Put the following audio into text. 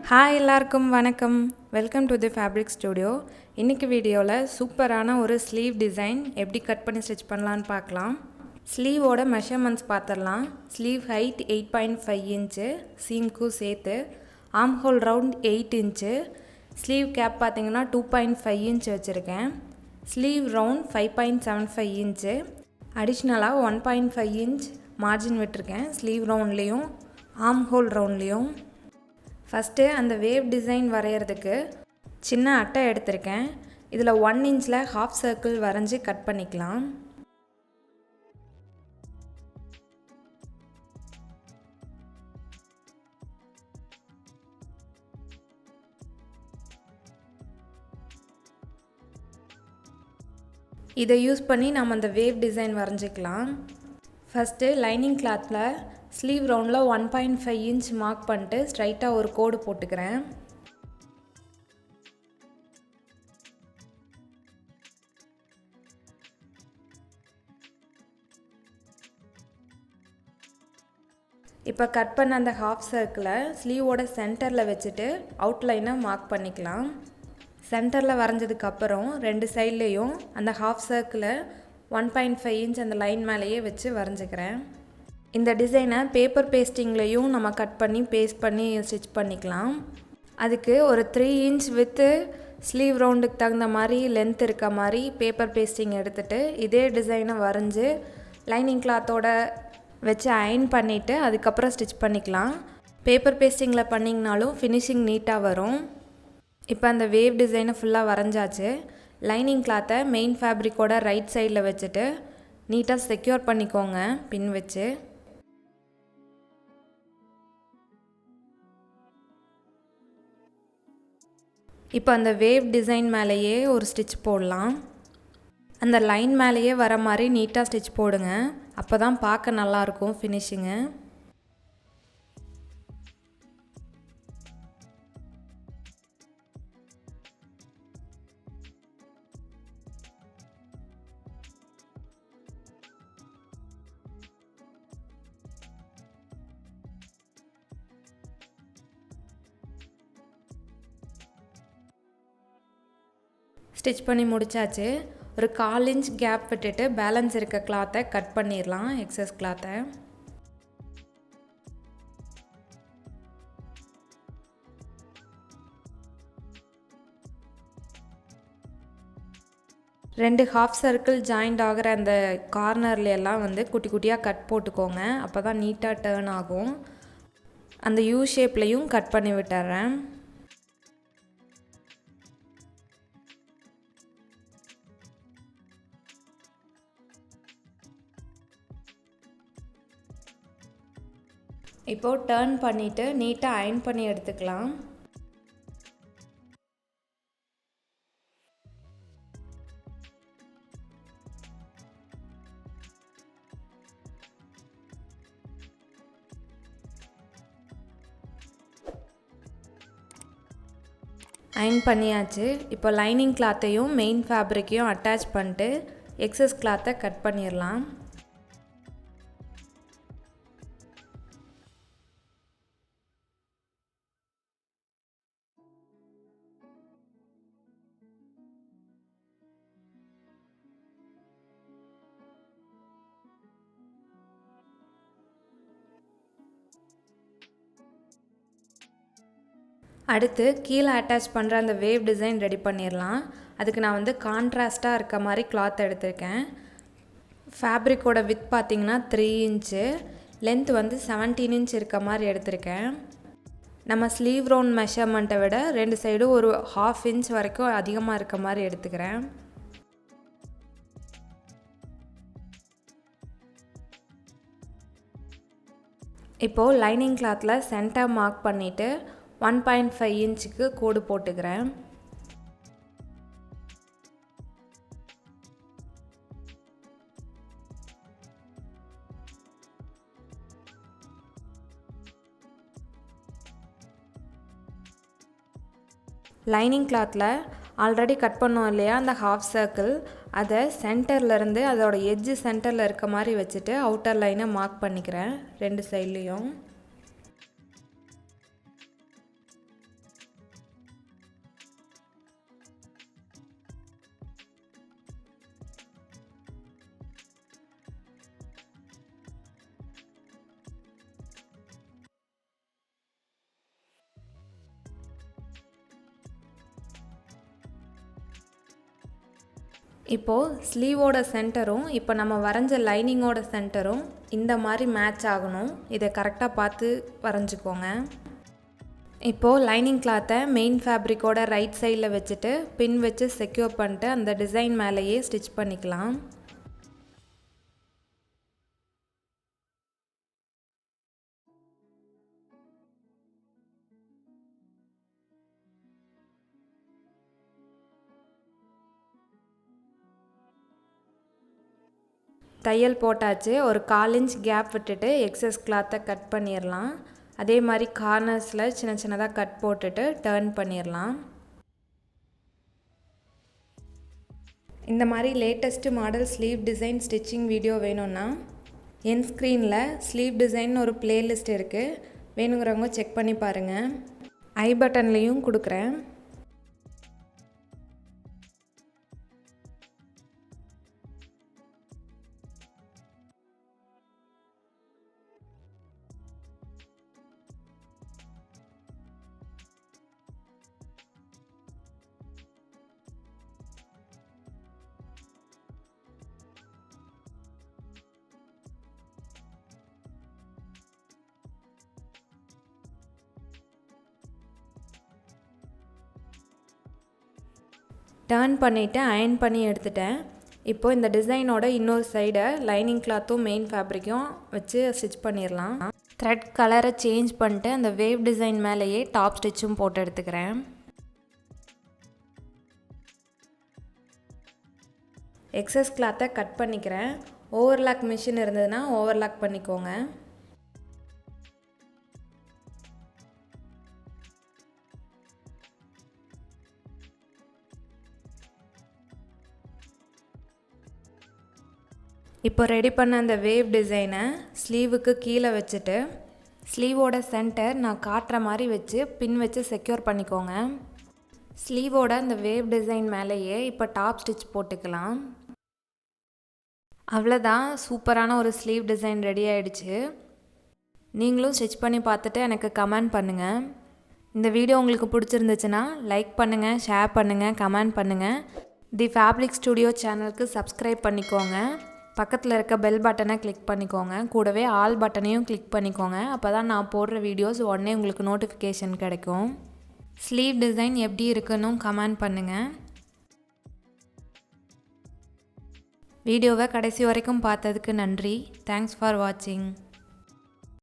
Hi எல்லாருக்கும் வணக்கம். Welcome to the fabric studio. இன்றைக்கி வீடியோவில் சூப்பரான ஒரு ஸ்லீவ் டிசைன் எப்படி கட் பண்ணி ஸ்டிச் பண்ணலான்னு பார்க்கலாம். ஸ்லீவோட மெஷர்மெண்ட்ஸ் பார்த்துடலாம். ஸ்லீவ் ஹைட் 8.5 இன்ச்சு சீம்க்கும் சேர்த்து, arm hole round 8 inch, sleeve cap பார்த்திங்கன்னா 2.5 இன்ச் வச்சுருக்கேன். ஸ்லீவ் ரவுண்ட் 5.75 இன்ச்சு, அடிஷ்னலாக 1.5 இன்ச் மார்ஜின் விட்டுருக்கேன் ஸ்லீவ் ரவுண்ட்லேயும் ஆர்ம் ஹோல் ரவுண்ட்லேயும். ஃபஸ்ட்டு அந்த வேவ் டிசைன் வரைகிறதுக்கு சின்ன அட்டை எடுத்திருக்கேன். இதில் 1 இன்ச்சில் ஹாஃப் சர்க்கிள் வரைஞ்சி கட் பண்ணிக்கலாம். இதை யூஸ் பண்ணி நம்ம அந்த வேவ் டிசைன் வரைஞ்சிக்கலாம். ஃபஸ்ட்டு லைனிங் கிளாத்தில் ஸ்லீவ் ரவுண்டில் 1.5 இன்ச் மார்க் பண்ணிட்டு ஸ்ட்ரைட்டாக ஒரு கோடு போட்டுக்கிறேன். இப்போ கட் பண்ண அந்த ஹாஃப் சர்க்கிளை ஸ்லீவோட சென்டரில் வச்சுட்டு அவுட்லைனை மார்க் பண்ணிக்கலாம். சென்டரில் வரைஞ்சதுக்கப்புறம் 2 சைட்லேயும் அந்த ஹாஃப் சர்க்கிளை 1.5 இன்ச் அந்த லைன் மேலேயே வச்சு வரைஞ்சிக்கிறேன். இந்த டிசைனை பேப்பர் பேஸ்டிங்லேயும் நம்ம கட் பண்ணி பேஸ்ட் பண்ணி ஸ்டிச் பண்ணிக்கலாம். அதுக்கு ஒரு 3 இன்ச் வித்து ஸ்லீவ் ரவுண்டுக்கு தகுந்த மாதிரி லென்த் இருக்க மாதிரி பேப்பர் பேஸ்டிங் எடுத்துகிட்டு இதே டிசைனை வரைஞ்சி லைனிங் கிளாத்தோட வச்சு அயர்ன் பண்ணிவிட்டு அதுக்கப்புறம் ஸ்டிச் பண்ணிக்கலாம். பேப்பர் பேஸ்டிங்கில் பண்ணிங்கனாலும் ஃபினிஷிங் நீட்டாக வரும். இப்போ அந்த வேவ் டிசைனை ஃபுல்லாக வரைஞ்சாச்சு. லைனிங் கிளாத்தை மெயின் ஃபேப்ரிக்கோட ரைட் சைடில் வச்சுட்டு நீட்டாக செக்யூர் பண்ணிக்கோங்க பின் வச்சு. இப்போ அந்த வேவ் டிசைன் மேலேயே ஒரு ஸ்டிச் போடலாம். அந்த லைன் மேலேயே வர மாதிரி நீட்டாக ஸ்டிச் போடுங்க. அப்போ தான் பார்க்க நல்லாயிருக்கும் ஃபினிஷிங்கு. ஸ்டிச் பண்ணி முடித்தாச்சு. ஒரு 1/4 இன்ச் கேப் விட்டுட்டு பேலன்ஸ் இருக்க கிளாத்தை கட் பண்ணிடலாம். எக்ஸஸ் கிளாத்தை ரெண்டு ஹாஃப் சர்க்கிள் ஜாயிண்ட் ஆகிற அந்த கார்னர்ல எல்லாம் குட்டி குட்டியாக கட் போட்டுக்கோங்க. அப்போ தான் நீட்டாக டேர்ன் ஆகும். அந்த யூ ஷேப்லேயும் கட் பண்ணி விட்டுறேன். இப்போது டர்ன் பண்ணிவிட்டு நீட்டாக அயர்ன் பண்ணி எடுத்துக்கலாம். அயர்ன் பண்ணியாச்சு. இப்போ லைனிங் கிளாத்தையும் மெயின் ஃபேப்ரிக்கையும் அட்டாச் பண்ணிட்டு எக்ஸஸ் கிளாத்தை கட் பண்ணிடலாம். அடுத்து கீழே அட்டாச் பண்ணுற அந்த வேவ் டிசைன் ரெடி பண்ணிடலாம். அதுக்கு நான் கான்ட்ராஸ்ட்டாக இருக்க மாதிரி கிளாத் எடுத்திருக்கேன். ஃபேப்ரிக்கோட வித் பார்த்திங்கன்னா 3 இன்ச்சு, லென்த் 17 இன்ச் இருக்க மாதிரி எடுத்திருக்கேன். நம்ம ஸ்லீவ் ரவுண்ட் மெஷர்மெண்ட்டை விட 2 சைடும் ஒரு 1/2 இன்ச் வரைக்கும் அதிகமாக இருக்க மாதிரி எடுத்துக்கிறேன். இப்போது லைனிங் கிளாத்தில் சென்டர் மார்க் பண்ணிவிட்டு 1.5 இன்ச்சுக்கு கோடு போட்டுக்கிறேன். லைனிங் கிளாத்தில் ஆல்ரெடி கட் பண்ணோம் இல்லையா அந்த ஹாஃப் சர்க்கிள், அதை சென்டர்லேருந்து அதோட எட்ஜு சென்டரில் இருக்க மாதிரி வச்சுட்டு அவுட்டர் லைனை மார்க் பண்ணிக்கிறேன் 2 சைட்லேயும். இப்போது ஸ்லீவோட சென்டரும் இப்போ நம்ம வரைஞ்ச லைனிங்கோட சென்டரும் இந்த மாதிரி மேட்ச் ஆகணும். இதை கரெக்டாக பார்த்து வரைஞ்சிக்கோங்க. இப்போது லைனிங் கிளாத்தை மெயின் ஃபேப்ரிக்கோட ரைட் சைடில் வச்சுட்டு பின் வச்சு செக்யூர் பண்ணிட்டு அந்த டிசைன் மேலேயே ஸ்டிச் பண்ணிக்கலாம். தையல் போட்டாச்சு. ஒரு 1/4 இன்ச் கேப் விட்டுட்டு எக்ஸஸ் கிளாத்தை கட் பண்ணிடலாம். அதே மாதிரி கார்னர்ஸில் சின்ன சின்னதாக கட் போட்டுட்டு டர்ன் பண்ணிடலாம். இந்த மாதிரி latest model sleeve design stitching video வேணும்னா என் ஸ்க்ரீனில் ஸ்லீவ் டிசைன் ஒரு பிளேலிஸ்ட் இருக்குது. வேணுங்கிறவங்க செக் பண்ணி பாருங்கள். ஐ பட்டன்லேயும் கொடுக்குறேன். டர்ன் பண்ணிவிட்டு அயன் பண்ணி எடுத்துட்டேன். இப்போது இந்த டிசைனோட இன்னொரு சைடை லைனிங் கிளாத்தும் மெயின் ஃபேப்ரிக்கும் வச்சு ஸ்டிச் பண்ணிடலாம். த்ரெட் கலரை சேஞ்ச் பண்ணிட்டு அந்த வேவ் டிசைன் மேலேயே டாப் ஸ்டிச்சும் போட்டு எடுத்துக்கிறேன். எக்ஸஸ் கிளாத்தை கட் பண்ணிக்கிறேன். ஓவர்லாக் மிஷின் இருந்ததுன்னா ஓவர்லாக் பண்ணிக்கோங்க. இப்போ ரெடி பண்ண அந்த வேவ் டிசைனை ஸ்லீவுக்கு கீழே வச்சுட்டு ஸ்லீவோட சென்டர் நான் காட்டுற மாதிரி வச்சு பின் வச்சு செக்யூர் பண்ணிக்கோங்க. ஸ்லீவோட அந்த வேவ் டிசைன் மேலேயே இப்போ டாப் ஸ்டிச் போட்டுக்கலாம். அவ்வளோதான், சூப்பரான ஒரு ஸ்லீவ் டிசைன் ரெடி ஆகிடுச்சு. நீங்களும் ஸ்டிச் பண்ணி பார்த்துட்டு எனக்கு கமெண்ட் பண்ணுங்கள். இந்த வீடியோ உங்களுக்கு பிடிச்சிருந்துச்சுன்னா லைக் பண்ணுங்கள், ஷேர் பண்ணுங்கள், கமெண்ட் பண்ணுங்கள். தி ஃபேப்ரிக் ஸ்டுடியோ சேனலுக்கு சப்ஸ்கிரைப் பண்ணிக்கோங்க. பக்கத்தில் இருக்க பெல் பட்டனை கிளிக் பண்ணிக்கோங்க. கூடவே ஆல் பட்டனையும் கிளிக் பண்ணிக்கோங்க. அப்போ தான் நான் போடுற வீடியோஸ் உடனே உங்களுக்கு நோட்டிஃபிகேஷன் கிடைக்கும். ஸ்லீவ் டிசைன் எப்படி இருக்குன்னு கமெண்ட் பண்ணுங்கள். வீடியோவை கடைசி வரைக்கும் பார்த்ததுக்கு நன்றி. தேங்க்ஸ் ஃபார் வாட்சிங்.